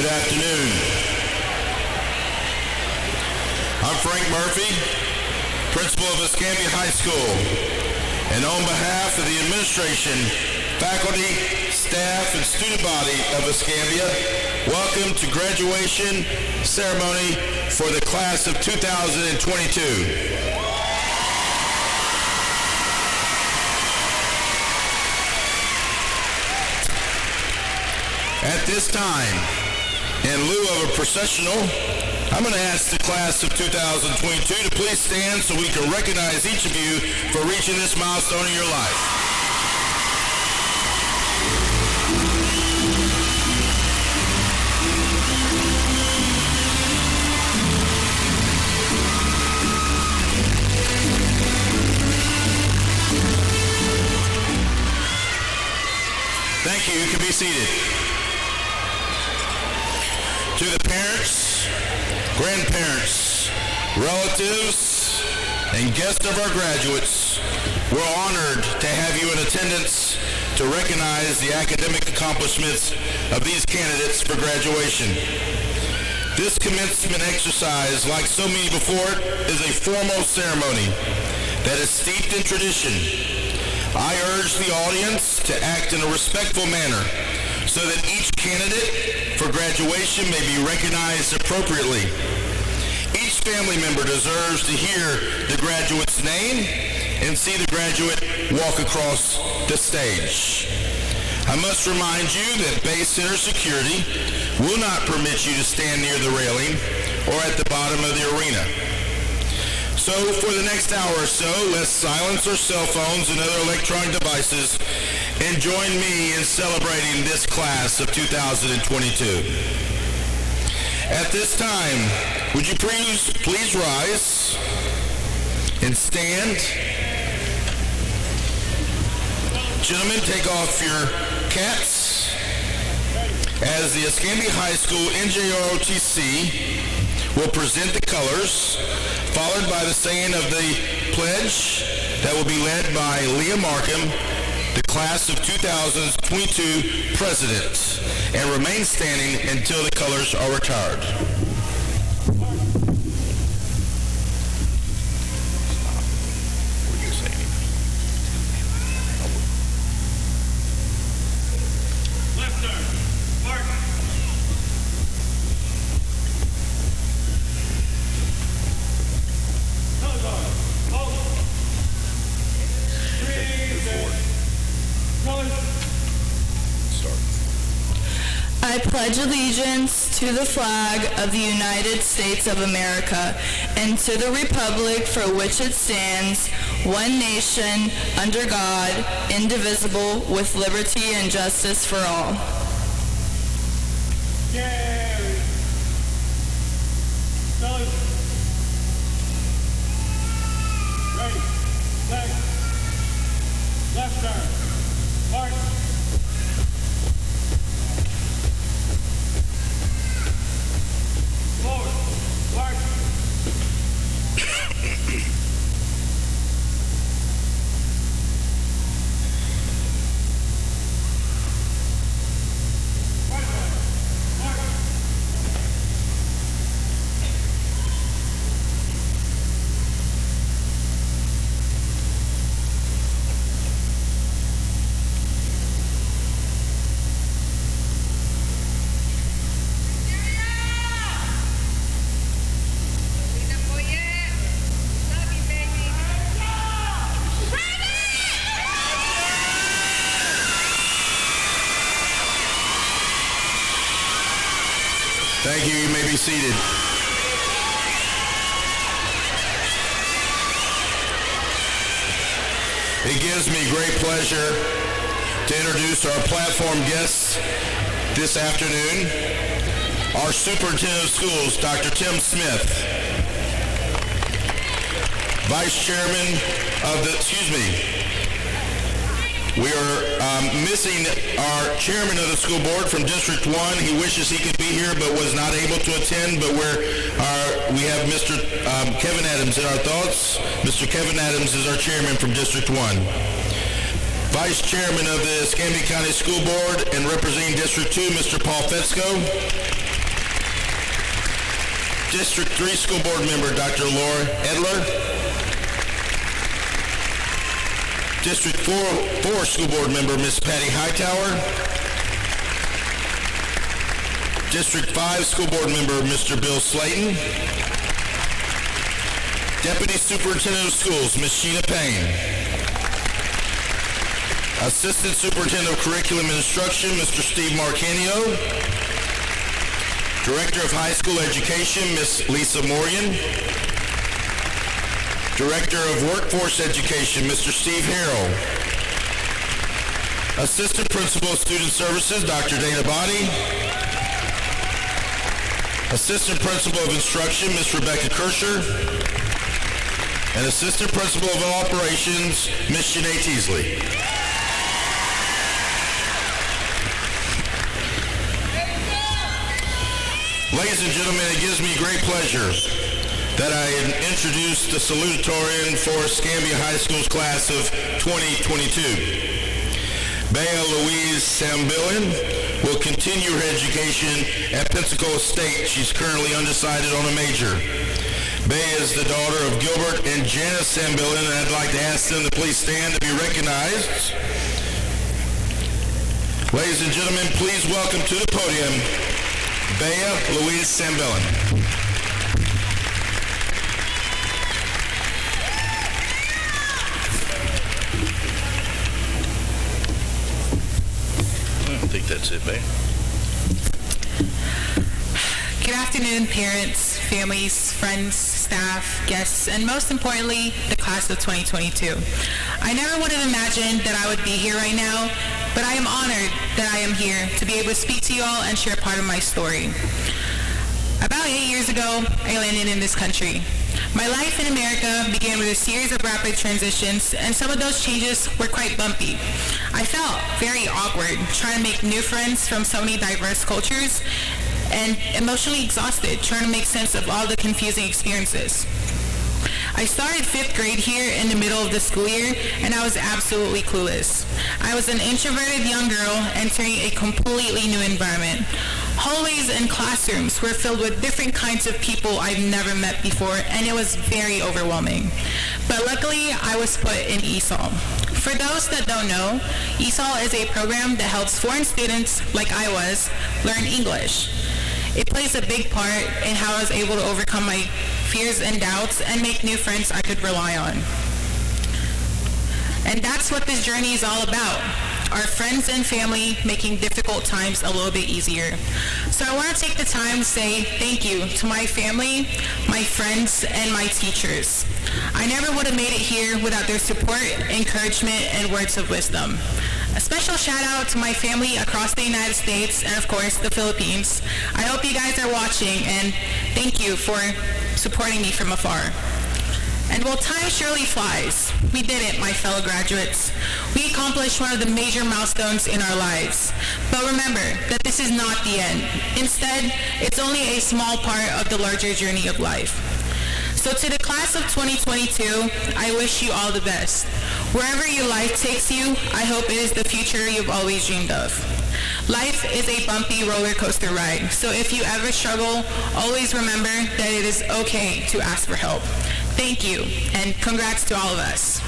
Good afternoon. I'm Frank Murphy, principal of Escambia High School, and on behalf of the administration, faculty, staff, and student body of Escambia, welcome to graduation ceremony for the class of 2022. At this time, in lieu of a processional, I'm going to ask the class of 2022 to please stand so we can recognize each of you for reaching this milestone in your life. Thank you. You can be seated. To the parents, grandparents, relatives, and guests of our graduates, we're honored to have you in attendance to recognize the academic accomplishments of these candidates for graduation. This commencement exercise, like so many before it, is a formal ceremony that is steeped in tradition. I urge the audience to act in a respectful manner so that each candidate for graduation may be recognized appropriately. Each family member deserves to hear the graduate's name and see the graduate walk across the stage. I must remind you that Base Center security will not permit you to stand near the railing or at the bottom of the arena. So for the next hour or so, let's silence our cell phones and other electronic devices and join me in celebrating this class of 2022. At this time, would you please rise and stand? Gentlemen, take off your caps as the Escambia High School NJROTC will present the colors, followed by the saying of the pledge that will be led by Leah Markham, the class of 2022 president, and remain standing until the colors are retired. I pledge allegiance to the flag of the United States of America and to the republic for which it stands, one nation, under God, indivisible, with liberty and justice for all. Gary. Ready. Left turn. March. Thank you. You may be seated. It gives me great pleasure to introduce our platform guests this afternoon, our Superintendent of Schools, Dr. Tim Smith, Vice Chairman of the, we are missing our Chairman of the School Board from District 1. He wishes he could be here but was not able to attend, but we have Mr. Kevin Adams in our thoughts. Mr. Kevin Adams is our Chairman from District 1. Vice Chairman of the Escambia County School Board and representing District 2, Mr. Paul Fetzko. District 3 School Board Member Dr. Laura Edler. District 4 School Board Member Ms. Patty Hightower. District 5 School Board Member Mr. Bill Slayton. Deputy Superintendent of Schools Ms. Sheena Payne. Assistant Superintendent of Curriculum and Instruction Mr. Steve Marcanio. Director of High School Education Ms. Lisa Morgan. Director of Workforce Education Mr. Steve Harrell. Assistant Principal of Student Services Dr. Dana Body. Assistant Principal of Instruction Ms. Rebecca Kirscher. And Assistant Principal of Operations Ms. Shanae Teasley. Ladies and gentlemen, it gives me great pleasure that I introduce the Salutatorian for Escambia High School's class of 2022. Bea Louise Sambilin will continue her education at Pensacola State. She's currently undecided on a major. Bea is the daughter of Gilbert and Janice Sambilin, and I'd like to ask them to please stand to be recognized. Ladies and gentlemen, please welcome to the podium Bea Louise Sambilin. I think that's it, Bea. Good afternoon, parents, families, friends, staff, guests, and most importantly, the class of 2022. I never would have imagined that I would be here right now, but I am honored that I am here to be able to speak to you all and share part of my story. About 8 years ago, I landed in this country. My life in America began with a series of rapid transitions, and some of those changes were quite bumpy. I felt very awkward trying to make new friends from so many diverse cultures, and emotionally exhausted trying to make sense of all the confusing experiences. I started 5th grade here in the middle of the school year, and I was absolutely clueless. I was an introverted young girl entering a completely new environment. Hallways and classrooms were filled with different kinds of people I've never met before, and it was very overwhelming. But luckily, I was put in ESOL. For those that don't know, ESOL is a program that helps foreign students, like I was, learn English. It plays a big part in how I was able to overcome my fears and doubts and make new friends I could rely on. And that's what this journey is all about. Our friends and family making difficult times a little bit easier. So I want to take the time to say thank you to my family, my friends, and my teachers. I never would have made it here without their support, encouragement, and words of wisdom. A special shout out to my family across the United States and of course the Philippines. I hope you guys are watching, and thank you for supporting me from afar. And while time surely flies, we did it, my fellow graduates. We accomplished one of the major milestones in our lives. But remember that this is not the end. Instead, it's only a small part of the larger journey of life. So to the class of 2022, I wish you all the best. Wherever your life takes you, I hope it is the future you've always dreamed of. Life is a bumpy roller coaster ride, so if you ever struggle, always remember that it is okay to ask for help. Thank you, and congrats to all of us.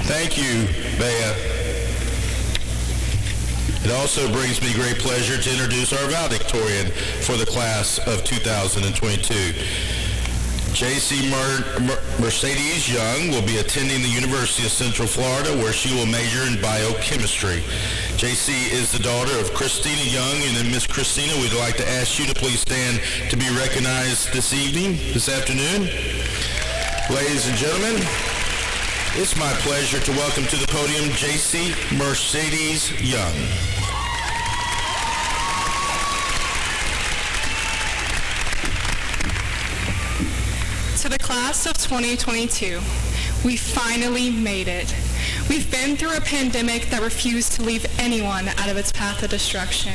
Thank you, Bea. It also brings me great pleasure to introduce our valedictorian for the class of 2022. J.C. Mercedes Young will be attending the University of Central Florida, where she will major in biochemistry. J.C. is the daughter of Christina Young, and then Miss Christina, we'd like to ask you to please stand to be recognized this afternoon. Ladies and gentlemen, it's my pleasure to welcome to the podium J.C. Mercedes Young. To the class of 2022, we finally made it. We've been through a pandemic that refused to leave anyone out of its path of destruction.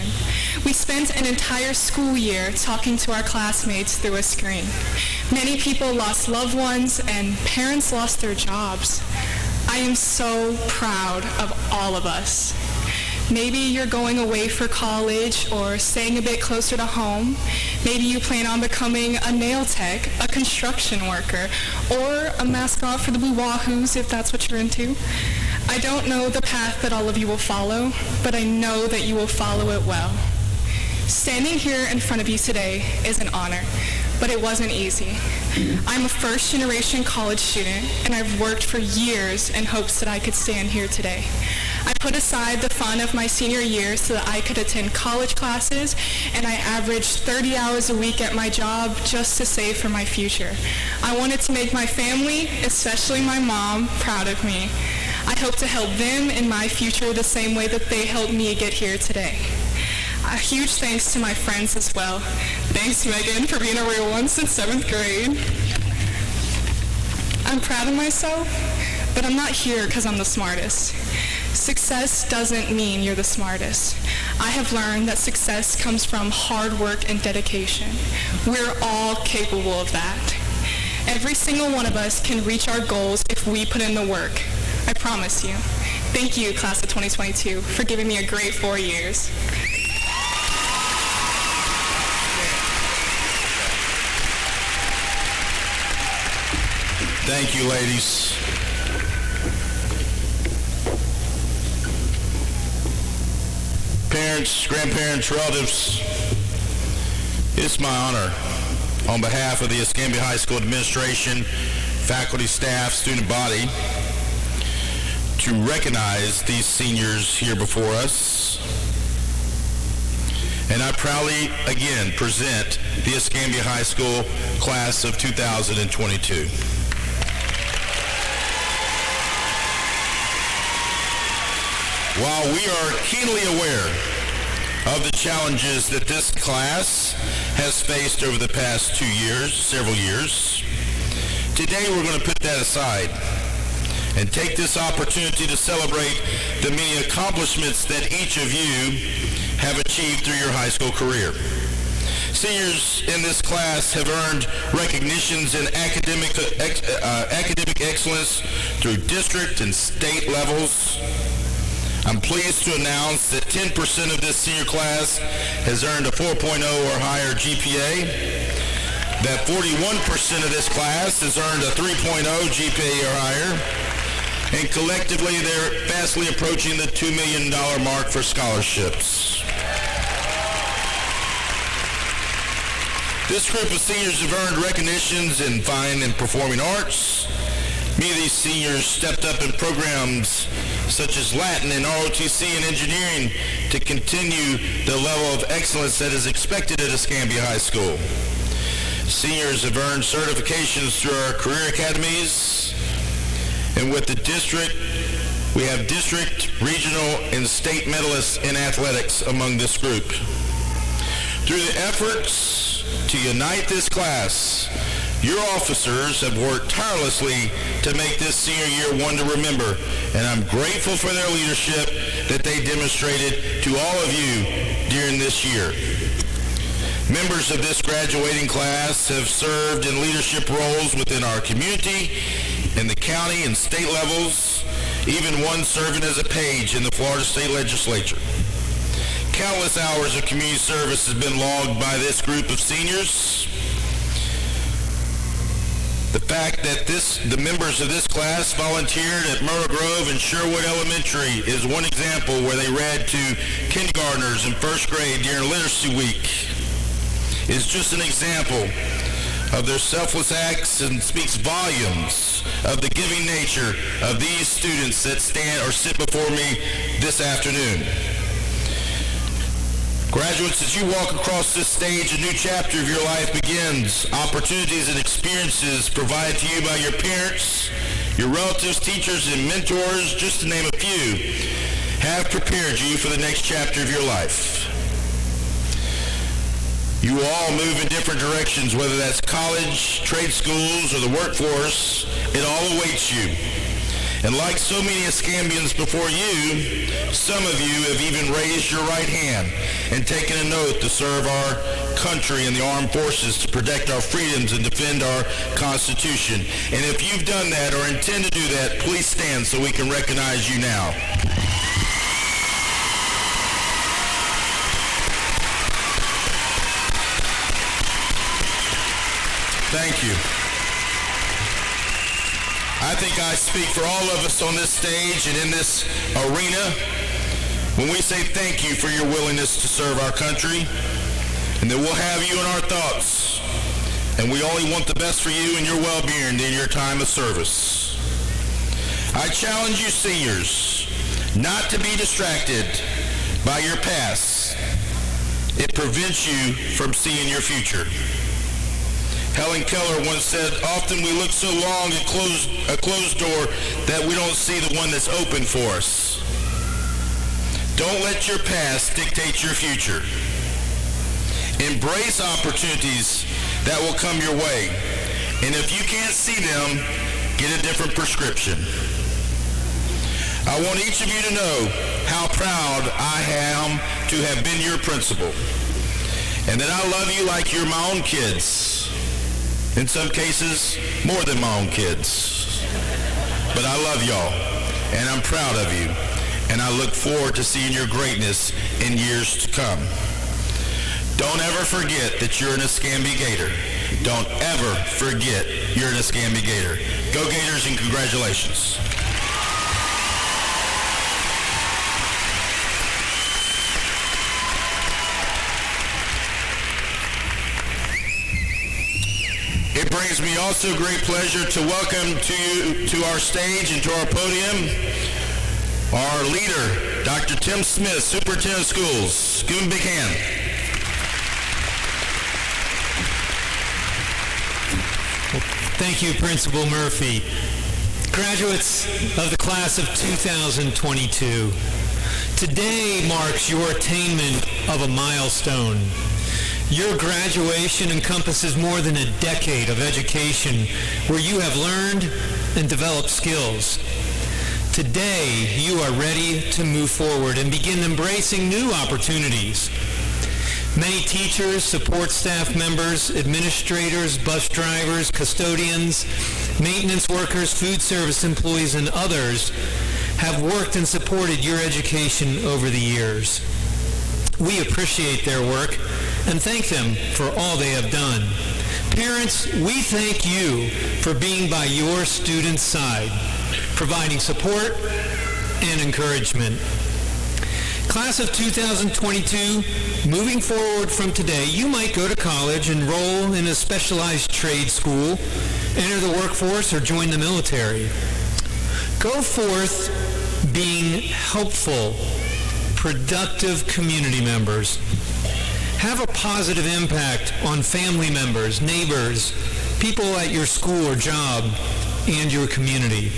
We spent an entire school year talking to our classmates through a screen. Many people lost loved ones and parents lost their jobs. I am so proud of all of us. Maybe you're going away for college or staying a bit closer to home. Maybe you plan on becoming a nail tech, a construction worker, or a mascot for the Blue Wahoos if that's what you're into. I don't know the path that all of you will follow, but I know that you will follow it well. Standing here in front of you today is an honor, but it wasn't easy. I'm a first-generation college student, and I've worked for years in hopes that I could stand here today. I put aside the fun of my senior year so that I could attend college classes, and I averaged 30 hours a week at my job just to save for my future. I wanted to make my family, especially my mom, proud of me. I hope to help them in my future the same way that they helped me get here today. A huge thanks to my friends as well. Thanks, Megan, for being a real one since 7th grade. I'm proud of myself, but I'm not here because I'm the smartest. Success doesn't mean you're the smartest. I have learned that success comes from hard work and dedication. We're all capable of that. Every single one of us can reach our goals if we put in the work. I promise you. Thank you, class of 2022, for giving me a great 4 years. Thank you, ladies. Parents, grandparents, relatives, it's my honor on behalf of the Escambia High School administration, faculty, staff, student body to recognize these seniors here before us. And I proudly, again, present the Escambia High School class of 2022. While we are keenly aware of the challenges that this class has faced over the past several years, today we're going to put that aside and take this opportunity to celebrate the many accomplishments that each of you have achieved through your high school career. Seniors in this class have earned recognitions in academic excellence through district and state levels. I'm pleased to announce that 10% of this senior class has earned a 4.0 or higher GPA, that 41% of this class has earned a 3.0 GPA or higher, and collectively they're fastly approaching the $2 million mark for scholarships. This group of seniors have earned recognitions in fine and performing arts. Many of these seniors stepped up in programs such as Latin and ROTC and engineering to continue the level of excellence that is expected at Escambia High School. Seniors have earned certifications through our career academies, and with the district, we have district, regional, and state medalists in athletics among this group. Through the efforts to unite this class, your officers have worked tirelessly to make this senior year one to remember, and I'm grateful for their leadership that they demonstrated to all of you during this year. Members of this graduating class have served in leadership roles within our community, in the county and state levels, even one serving as a page in the Florida State Legislature. Countless hours of community service has been logged by this group of seniors. The fact that the members of this class volunteered at Myrtle Grove and Sherwood Elementary is one example where they read to kindergartners in first grade during Literacy Week. It's just an example of their selfless acts and speaks volumes of the giving nature of these students that stand or sit before me this afternoon. Graduates, as you walk across this stage, a new chapter of your life begins. Opportunities and experiences provided to you by your parents, your relatives, teachers, and mentors, just to name a few, have prepared you for the next chapter of your life. You will all move in different directions, whether that's college, trade schools, or the workforce. It all awaits you. And like so many Escambians before you, some of you have even raised your right hand and taken an oath to serve our country and the armed forces to protect our freedoms and defend our Constitution. And if you've done that or intend to do that, please stand so we can recognize you now. Thank you. I think I speak for all of us on this stage and in this arena when we say thank you for your willingness to serve our country, and that we'll have you in our thoughts, and we only want the best for you and your well-being in your time of service. I challenge you seniors not to be distracted by your past. It prevents you from seeing your future. Helen Keller once said, often we look so long at a closed door that we don't see the one that's open for us. Don't let your past dictate your future. Embrace opportunities that will come your way. And if you can't see them, get a different prescription. I want each of you to know how proud I am to have been your principal, and that I love you like you're my own kids. In some cases, more than my own kids. But I love y'all, and I'm proud of you, and I look forward to seeing your greatness in years to come. Don't ever forget that you're an Escambia Gator. Don't ever forget you're an Escambia Gator. Go Gators, and congratulations. It brings me also great pleasure to welcome to our stage and to our podium our leader, Dr. Tim Smith, Superintendent of Schools. Give him a big hand. Thank you, Principal Murphy. Graduates of the class of 2022, today marks your attainment of a milestone. Your graduation encompasses more than a decade of education where you have learned and developed skills. Today, you are ready to move forward and begin embracing new opportunities. Many teachers, support staff members, administrators, bus drivers, custodians, maintenance workers, food service employees, and others have worked and supported your education over the years. We appreciate their work and thank them for all they have done. Parents, we thank you for being by your students' side, providing support and encouragement. Class of 2022, moving forward from today, you might go to college, enroll in a specialized trade school, enter the workforce, or join the military. Go forth being helpful, productive community members. Have a positive impact on family members, neighbors, people at your school or job, and your community.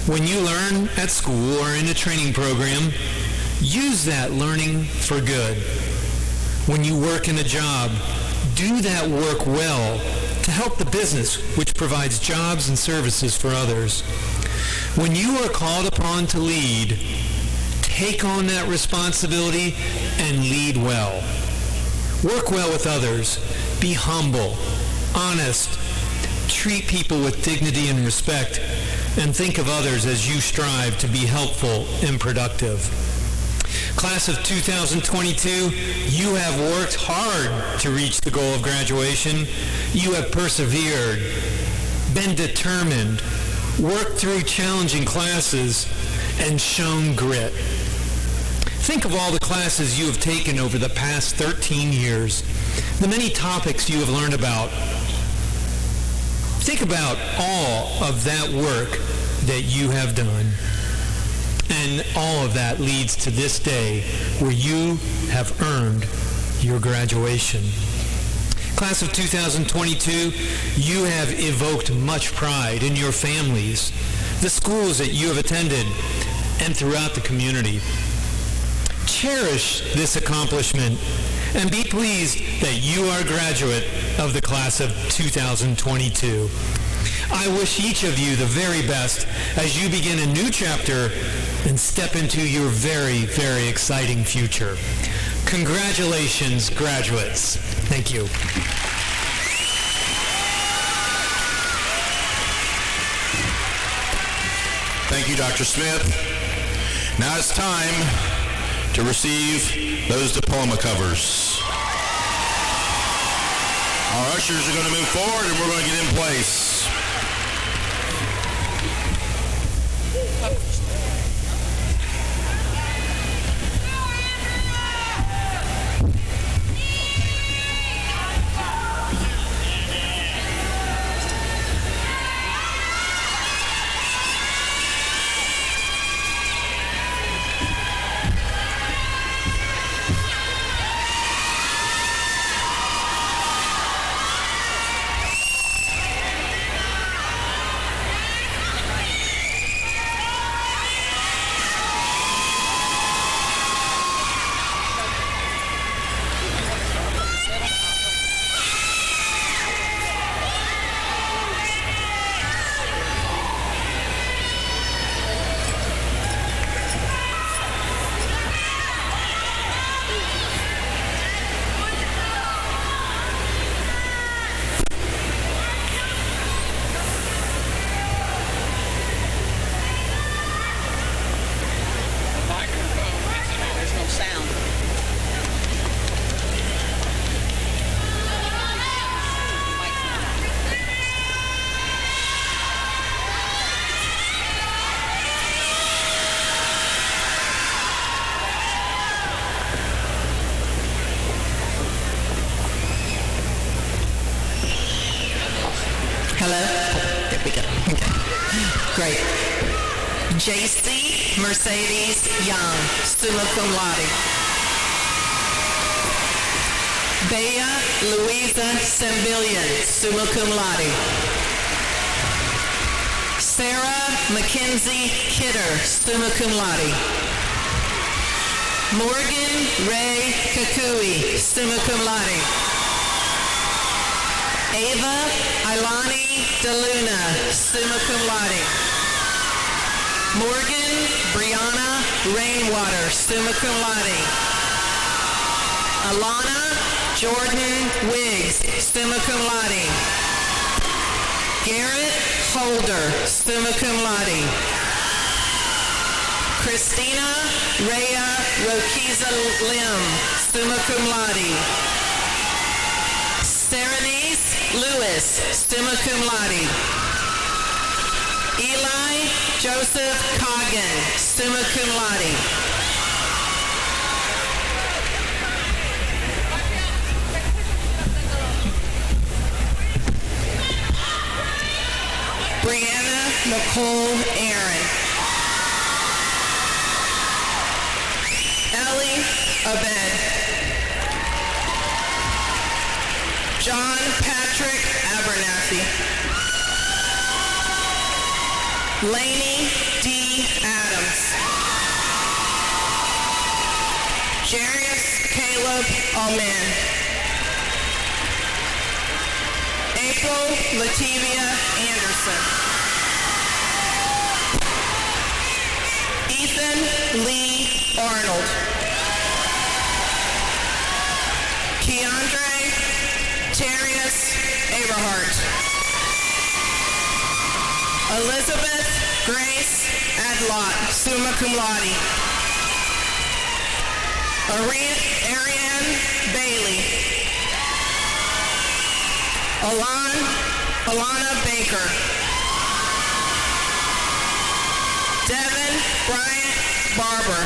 When you learn at school or in a training program, use that learning for good. When you work in a job, do that work well to help the business which provides jobs and services for others. When you are called upon to lead, take on that responsibility and lead well. Work well with others. Be humble, honest, treat people with dignity and respect, and think of others as you strive to be helpful and productive. Class of 2022, you have worked hard to reach the goal of graduation. You have persevered, been determined, worked through challenging classes, and shown grit. Think of all the classes you have taken over the past 13 years, the many topics you have learned about. Think about all of that work that you have done. And all of that leads to this day where you have earned your graduation. Class of 2022, you have evoked much pride in your families, the schools that you have attended, and throughout the community. Cherish this accomplishment and be pleased that you are a graduate of the class of 2022. I wish each of you the very best as you begin a new chapter and step into your very, very exciting future. Congratulations, graduates. Thank you. Thank you, Dr. Smith. Now it's time to receive those diploma covers. Our ushers are going to move forward and we're going to get in place. Great. J.C. Mercedes Young, summa cum laude. Bea Louisa Sembillion, summa cum laude. Sarah Mackenzie Kidder, summa cum laude. Morgan Ray Kakui, summa cum laude. Ava Ilani DeLuna, summa cum laude. Morgan Brianna Rainwater, summa cum laude. Alana Jordan Wiggs, summa cum laude. Garrett Holder, summa cum laude. Christina Rhea Roquiza Lim, summa cum laude. Serenise Lewis, summa cum laude. Eli Joseph Coggin, summa cum laude. Brianna Nicole Aaron. Ellie Abed. John Patrick Abernathy. Lainey D. Adams. Jarius Caleb Alman. April Lativia Anderson. Ethan Lee Arnold. Keandre Terrius Aberhart. Elizabeth Grace Adlot, summa cum laude. Ariane Bailey. Alana Baker. Devin Bryant Barber.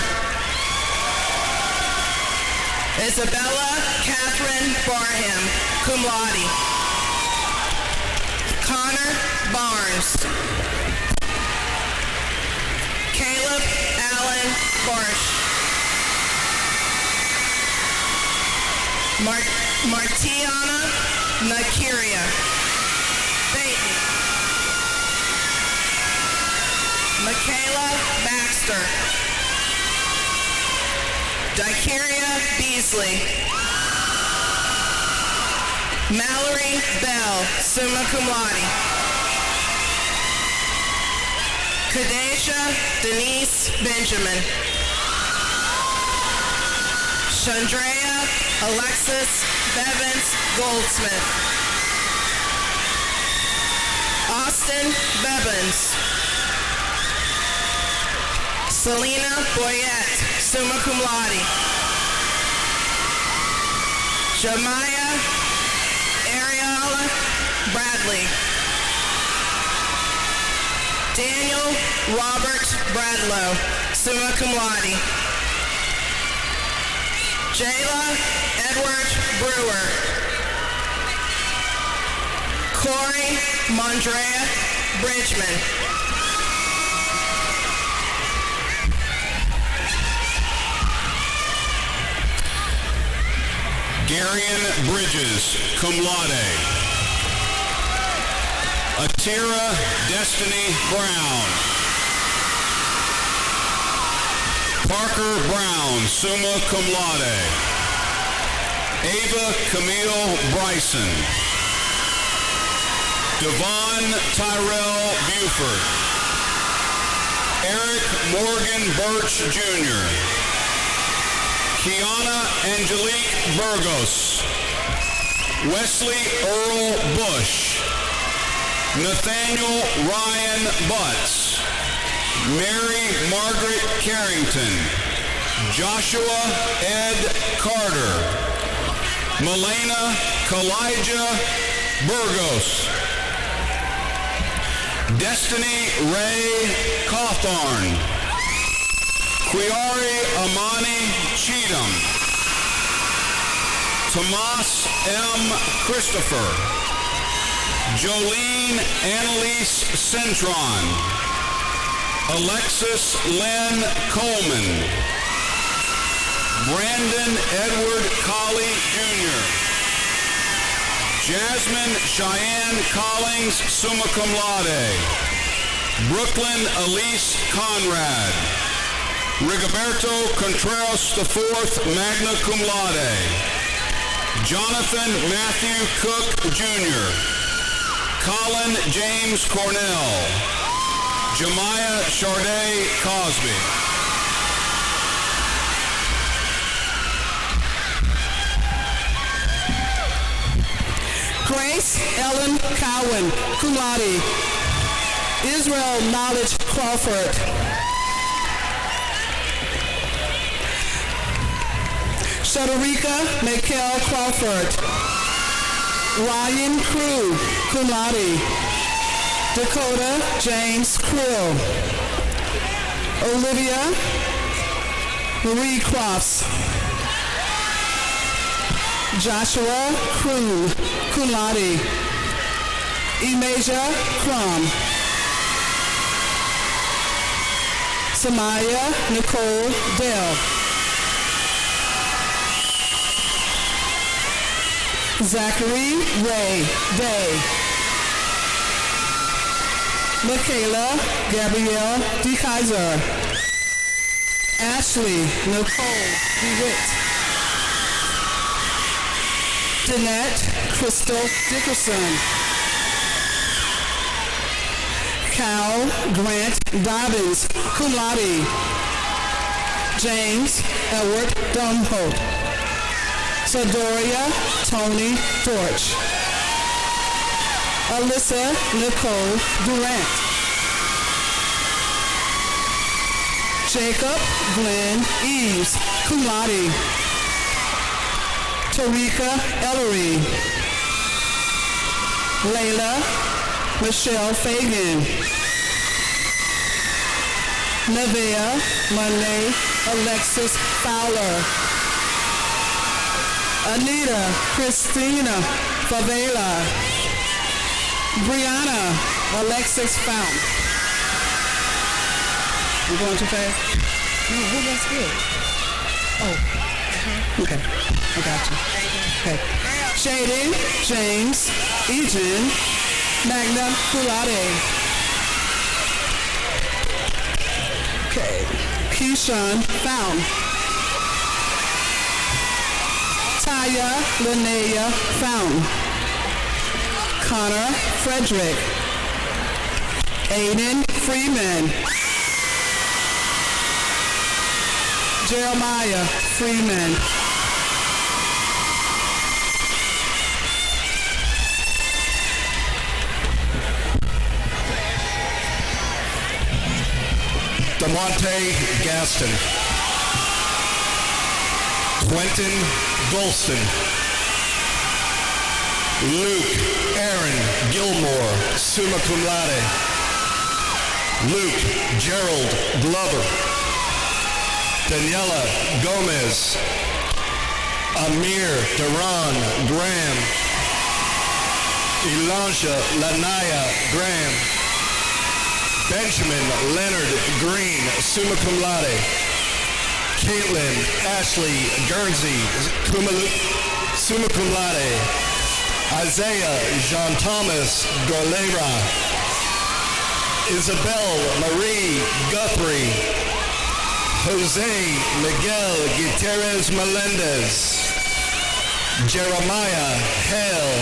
Isabella Catherine Barham, cum laude. Connor Barnes. Caleb Allen Barsh. Martiana Nakiria Baton. Michaela Baxter. Daikiria Beasley. Mallory Bell, summa cum laude. Kadeja Denise Benjamin. Chandrea Alexis Bevins Goldsmith. Austin Bevins. Selena Boyette, summa cum laude. Jemiah Ariella Bradley. Daniel Robert Bradlow, summa cum laude. Jayla Edward Brewer. Corey Mondrea Bridgman. Garion Bridges, cum laude. Atira Destiny Brown. Parker Brown, summa cum laude. Ava Camille Bryson. Devon Tyrell Buford. Eric Morgan Birch Jr. Kiana Angelique Burgos. Wesley Earl Bush. Nathaniel Ryan Butts. Mary Margaret Carrington. Joshua Ed Carter. Melena Kalijah Burgos. Destiny Ray Cawthorn. Quiari Amani Cheatham. Tomas M. Christopher. Jolene Annalise Centron. Alexis Lynn Coleman. Brandon Edward Colley Jr. Jasmine Cheyenne Collings, summa cum laude. Brooklyn Elise Conrad. Rigoberto Contreras IV, magna cum laude. Jonathan Matthew Cook Jr. Colin James Cornell. Jemiah Charday Cosby. Grace Ellen Cowan, cum laude. Israel Knowledge Crawford. Shadorika Michael Crawford. Ryan Crew, cum laude. Dakota James Krill. Olivia Marie Crofts. Joshua Kroon, cum laude. Imaja Crum. Samaya Nicole Dell. Zachary Ray Day. Michaela Gabrielle DeKaiser. Ashley Nicole DeWitt. Danette Crystal Dickerson. Cal Grant Dobbins, cum laude. James Edward Dumholt. Sadoria Tony Dorch. Alyssa Nicole Durant. Jacob Glenn Eves, cum laude. Tarika Ellery. Layla Michelle Fagan. Nevea Monet Alexis Fowler. Anita Christina Favela. Brianna Alexis Fount. I'm going too fast? No, that's good. Oh, okay. I got you. Okay. Shaden James Egan, magna cum laude. Okay. Keyshawn Found. Taya Linnea Found. Connor Frederick. Aiden Freeman. Jeremiah Freeman. DeMonte Gaston. Quentin Golston. Luke Aaron Gilmore, summa cum laude. Luke Gerald Glover. Daniela Gomez. Amir Duran Graham. Elijah Lanaya Graham. Benjamin Leonard Green, summa cum laude. Caitlin Ashley Guernsey, summa cum laude. Isaiah Jean Thomas Golera. Isabel Marie Guthrie. Jose Miguel Gutierrez Melendez. Jeremiah Hale.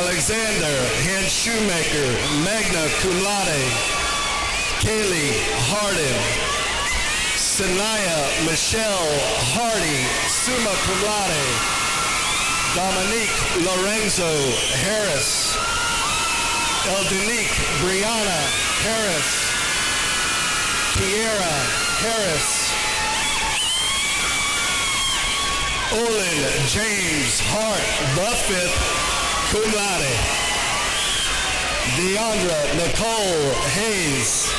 Alexander Hand Shoemaker, magna cum laude. Kaylee Hardin. Sanaya Michelle Hardy, summa cum laude. Dominique Lorenzo Harris. Eldenique Brianna Harris. Kiera Harris. Olin James Hart, the fifth, cum laude. Deandra Nicole Hayes.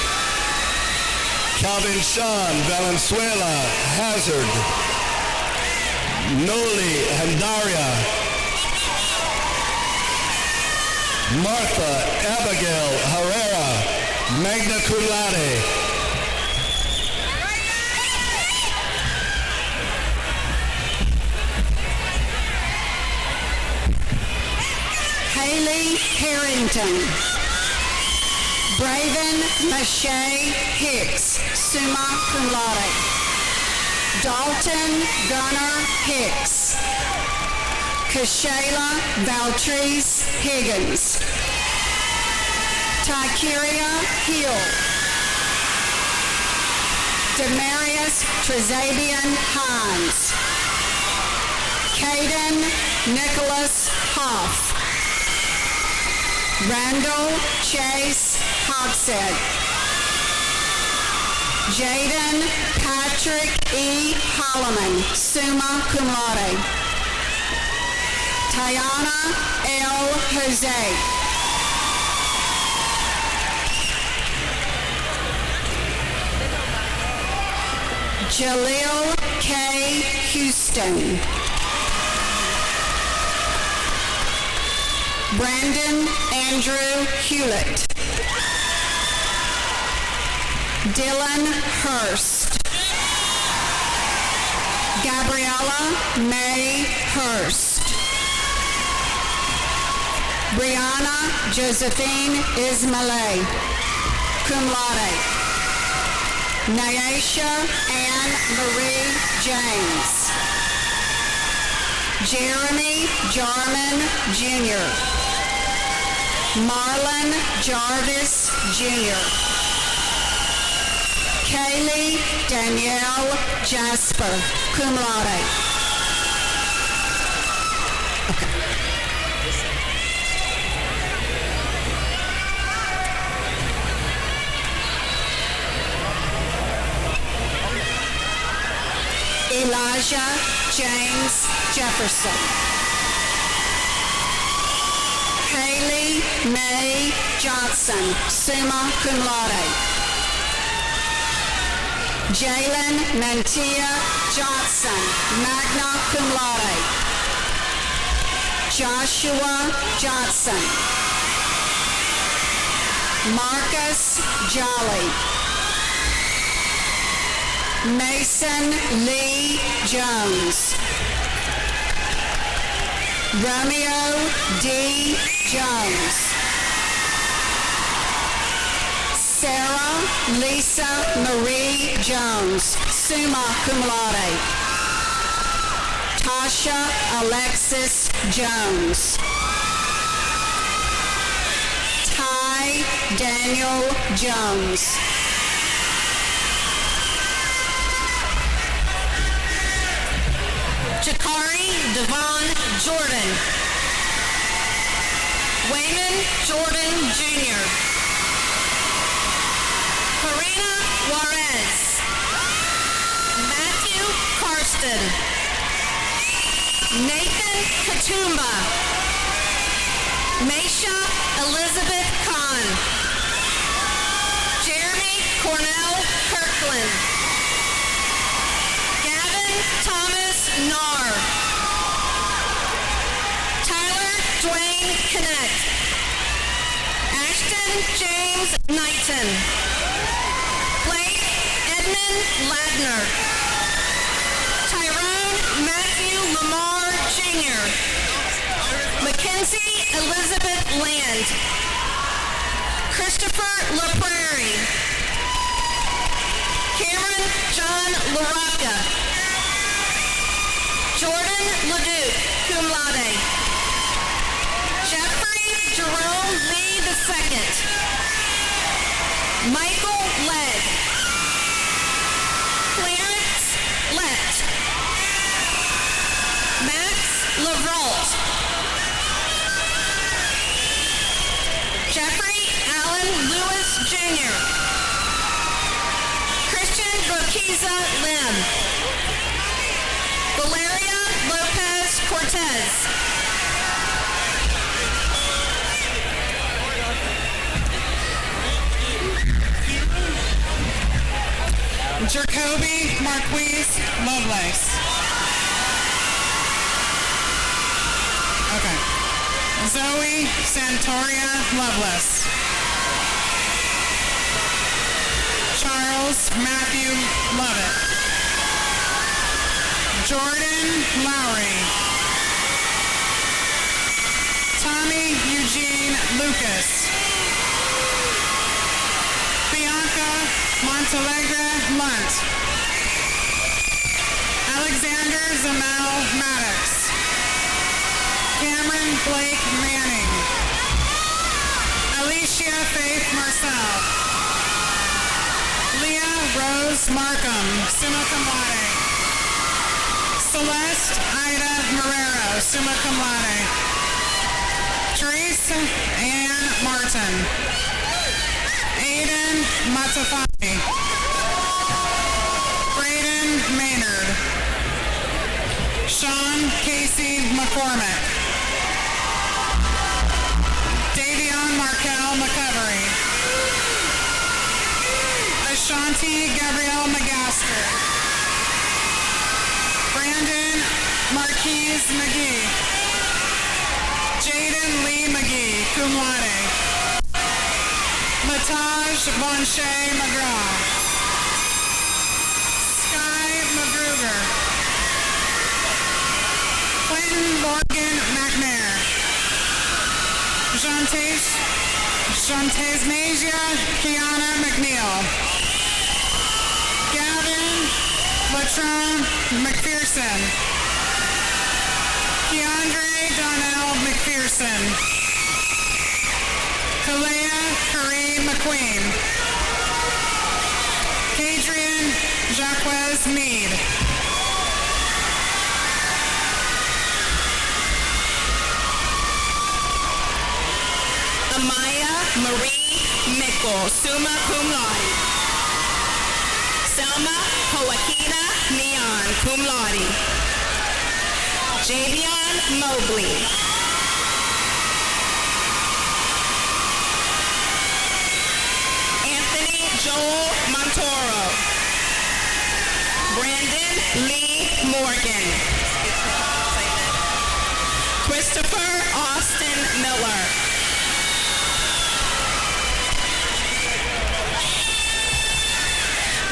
Calvin Sean Valenzuela Hazard. Noli Handaria. Martha Abigail Herrera, magna cum laude. Haley Harrington. Braven Mache Hicks, summa cum laude. Dalton Gunnar Hicks. Kashayla Valtrice Higgins. Tykeria Hill. Demarius Trezabian Hines. Caden Nicholas Hoff. Randall Chase Hogshead. Jaden Patrick E. Holloman, summa cum laude. Tiana L. Jose. Jaleel K. Houston. Brandon Andrew Hewlett. Dylan Hurst. Gabriella May Hurst. Brianna Josephine Ismailé, cum laude. Nyasha Ann Marie James. Jeremy Jarman Jr. Marlon Jarvis Jr. Kaylee Danielle Jasper, cum laude. Elijah James Jefferson. Haley May Johnson, summa cum laude. Jalen Mantia Johnson, magna cum laude. Joshua Johnson. Marcus Jolly. Mason Lee Jones. Romeo D. Jones. Sarah Lisa Marie Jones, summa cum laude. Tasha Alexis Jones. Ty Daniel Jones. Jakari Devon Jordan. Wayman Jordan Jr. Karina Juarez. Matthew Karsten. Nathan Katumba. Maisha Elizabeth Kahn. Jeremy Cornell Kirkland. Gavin Thomas Narr. Tyler Dwayne Connect. Ashton James Knighton. Blake Edmund Ladner. Tyrone Matthew Lamar Jr. Mackenzie Elizabeth Land. Christopher LaPrairie. Cameron John LaRocca. Jordan LeDuc, cum laude. Jeffrey Jerome Lee II. Michael Legg. Clarence Lett. Max LaVault. Jeffrey Allen Lewis Jr. Christian Boquiza Lim. Valeria Lopez Cortez. Jacoby Marquise Lovelace. Okay. Zoe Santoria Lovelace. Charles Matthew Lovett. Jordan Lowry. Tommy Eugene Lucas. Bianca Montalegre Lunt. Alexander Zamel Maddox. Cameron Blake Manning. Alicia Faith Marcel. Leah Rose Markham, summa cum laude. Celeste Ida Marrero, summa cum laude. Therese Ann Martin. Aiden Matafani. Braden Maynard. Sean Casey McCormick. Davion Markel McCovery. Ashanti Gabrielle McGaster. Brandon Marquise McGee. Jaden Lee McGee, cum laude. Lataj Bonche McGraw. Sky McGruger. Clinton Morgan McNair. Shantasnasia Kiana McNeil. Gavin Latron McPherson. Keandre Donnell McPherson. Kalea Kareem McQueen. Adrian Jacquez Mead. Amaya Marie Mickle, summa cum laude. Selma Joaquina Neon, cum laude. Javion Mobley. Anthony Joel Montoro. Brandon Lee Morgan. Christopher Austin Miller.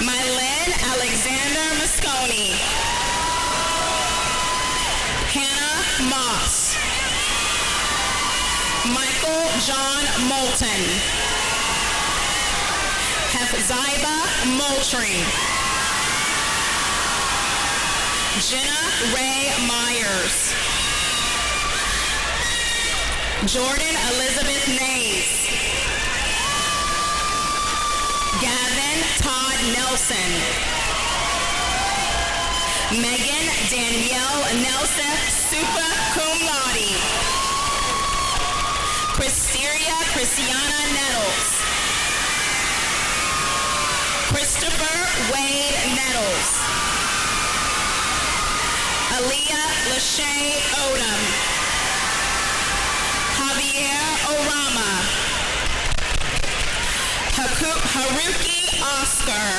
Mylene Alexander Moscone. Hannah Moss. Michael John Moulton. Hefziba Moultrie. Jenna Ray Myers. Jordan Elizabeth Nays. Gavin Todd Nelson. Megan Danielle Nelson, super cum laude. Christiana Nettles. Christopher Wade Nettles. Aaliyah Lachey Odom. Javier Orama. Haruki Oscar.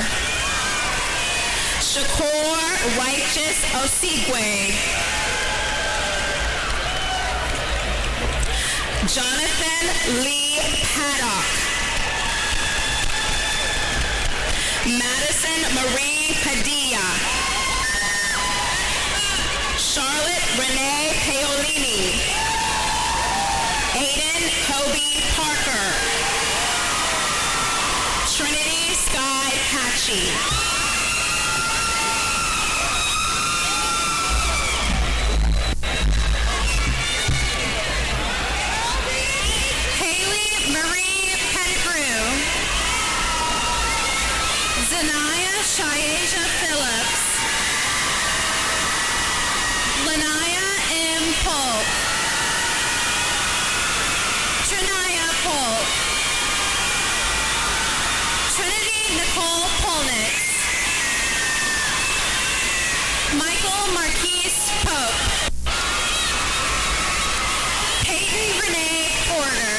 Shakur Righteous Osigwe. Jonathan Lee Paddock. Madison Marie Padilla. Charlotte Renee Paolini. Aiden Kobe Parker. Trinity Sky Hatchie. Shayaja Phillips. Lanaya M. Polk. Trinaya Polk. Trinity Nicole Polnick. Michael Marquise Pope. Peyton Renee Porter.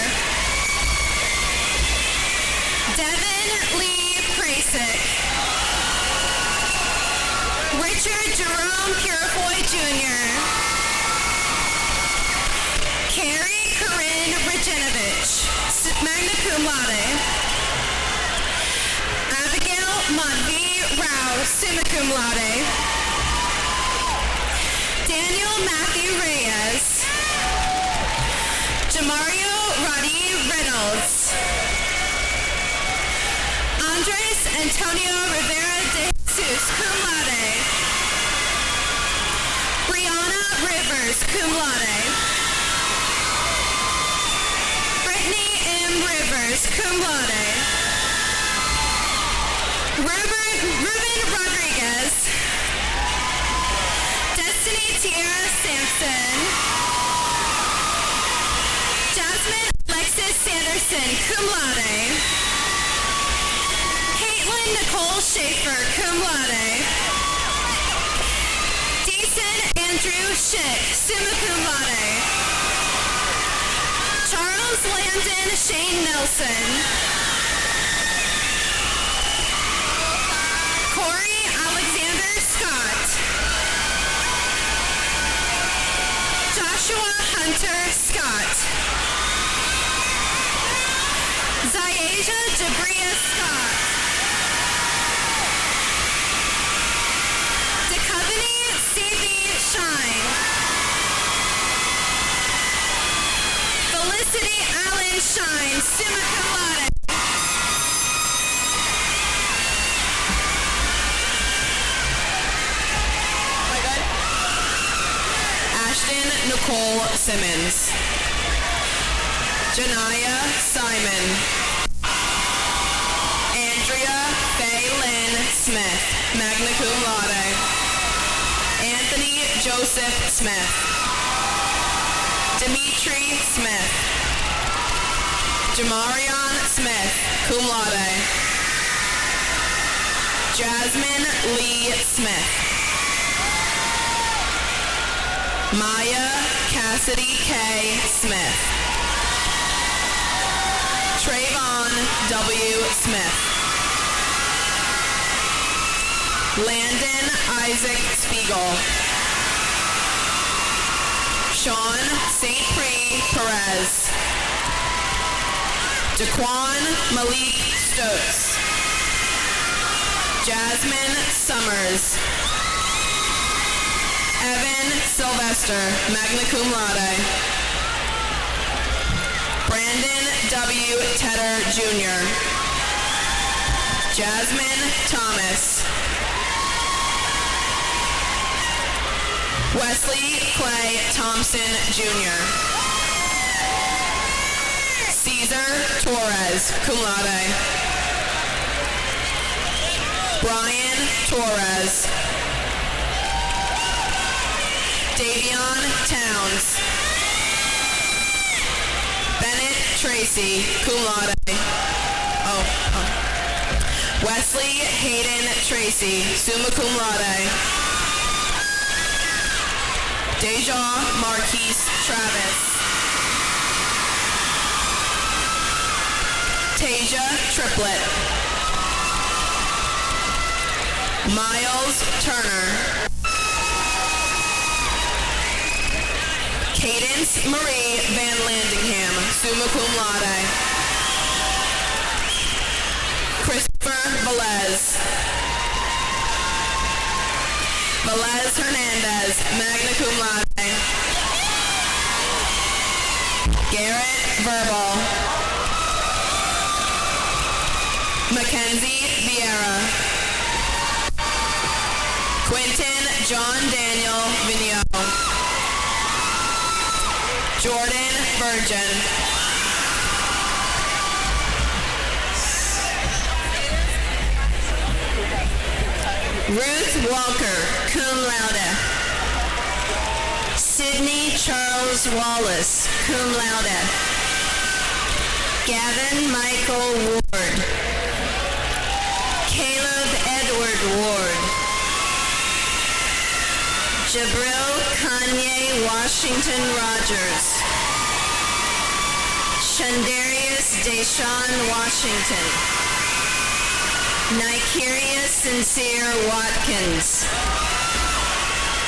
Devin Lee Prasick. Richard Jerome Purifoy Jr. Carrie Corinne Regenovich, magna cum laude. Abigail Monvi Rao, summa cum laude. Daniel Matthew Reyes. Jamario Roddy Reynolds. Andres Antonio Rivera de Jesus, cum laude. Brianna Rivers, cum laude. Brittany M. Rivers, cum laude. Ruben Rodriguez. Destiny Tiara Sampson. Jasmine Alexis Sanderson, cum laude. Caitlin Nicole Schaefer, cum laude. Deason Andrew Schick, summa cum laude. Charles Landon Shane Nelson. Corey Alexander Scott. Joshua Hunter Scott. Zayaja Jabria Scott. DeCoveney C.V. Shine. Felicity Allen Shine, summa cum laude. Ashton Nicole Simmons. Janaya Simon. Andrea Faye Lynn Smith, magna cum laude. Anthony Joseph Smith. Dimitri Smith. Jamarion Smith, cum laude. Jasmine Lee Smith. Maya Cassidy K. Smith. Trayvon W. Smith. Landon Isaac Spiegel. Sean St. Prix Perez. Daquan Malik Stokes. Jasmine Summers. Evan Sylvester, magna cum laude. Brandon W. Tedder Jr. Jasmine Thomas. Wesley Clay Thompson Jr. Caesar Torres, cum laude. Brian Torres. Davion Towns. Bennett Tracy, cum laude. Wesley Hayden Tracy, summa cum laude. Deja Marquise Travis. Tasia Triplett. Miles Turner. Cadence Marie Van Landingham, summa cum laude. Christopher Velez. Velez Hernandez, magna cum laude. Garrett Verbal. Mackenzie Vieira. Quentin John Daniel Vigneault. Jordan Virgin. Ruth Walker, cum laude. Sidney Charles Wallace, cum laude. Gavin Michael Ward. Caleb Edward Ward. Jabril Kanye Washington Rogers. Shandarius Deshaun Washington. Nicaria Sincere Watkins.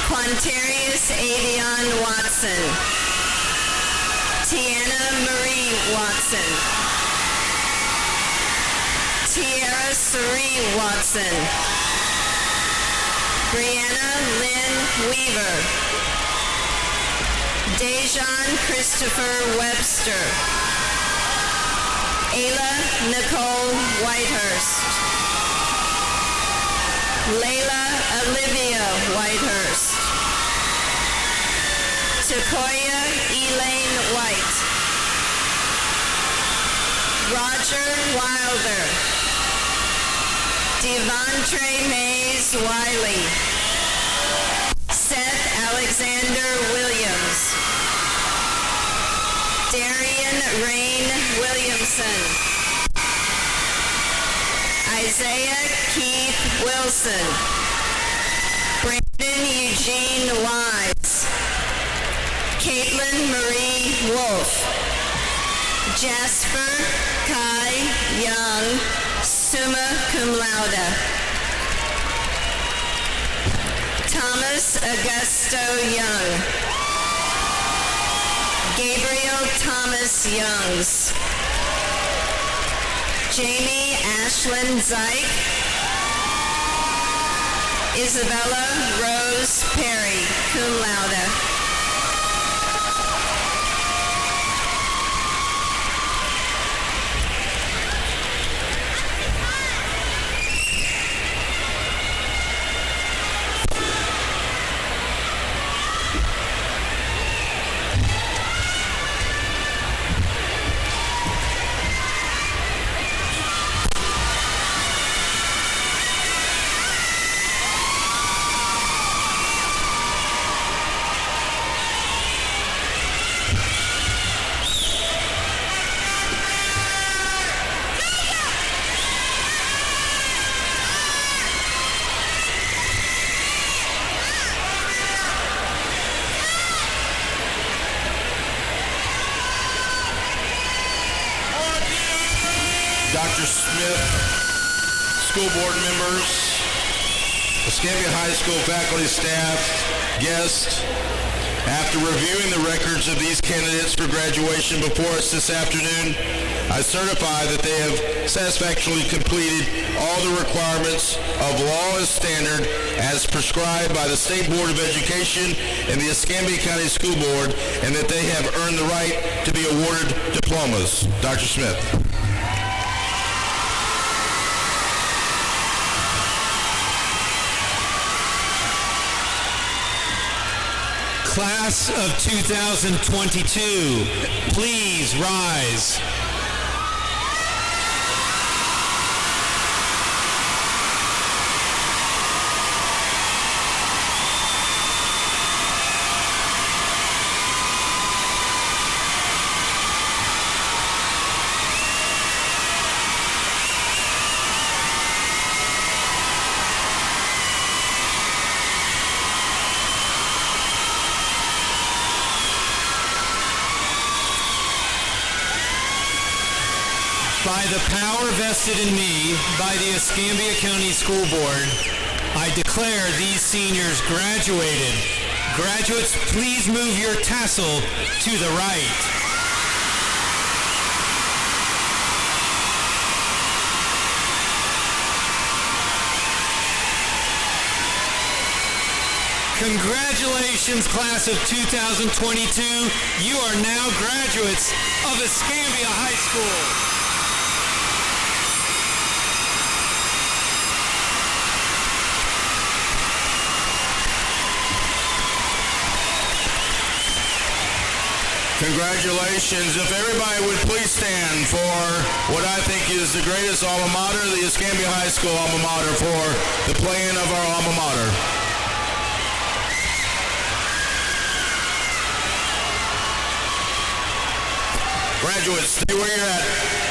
Quantarius Avion Watson. Tiana Marie Watson. Tiara Cerie Watson. Brianna Lynn Weaver. Dejan Christopher Webster. Ayla Nicole Whitehurst. Layla Olivia Whitehurst. Takoya Elaine White. Roger Wilder. Devontre Mays Wiley. Seth Alexander Williams. Darian Rain Williamson. Isaiah Keith Wilson. Brandon Eugene Wise. Caitlin Marie Wolf. Jasper Kai Young, summa cum laude. Thomas Augusto Young. Gabriel Thomas Youngs. Jamie Ashlyn Zeich. Isabella Rose Perry, cum laude. Dr. Smith, school board members, Escambia High School faculty, staff, guests, after reviewing the records of these candidates for graduation before us this afternoon, I certify that they have satisfactorily completed all the requirements of law and standard as prescribed by the State Board of Education and the Escambia County School Board, and that they have earned the right to be awarded diplomas. Dr. Smith. Class of 2022, please rise. By the power vested in me by the Escambia County School Board, I declare these seniors graduated. Graduates, please move your tassel to the right. Congratulations, class of 2022. You are now graduates of Escambia High School. Congratulations. If everybody would please stand for what I think is the greatest alma mater, the Escambia High School alma mater, for the playing of our alma mater. Graduates, stay where you're at.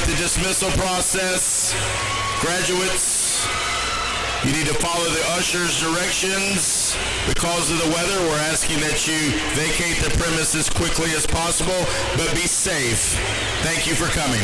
The dismissal process. Graduates, you need to follow the usher's directions. Because of the weather, we're asking that you vacate the premise as quickly as possible, but be safe. Thank you for coming.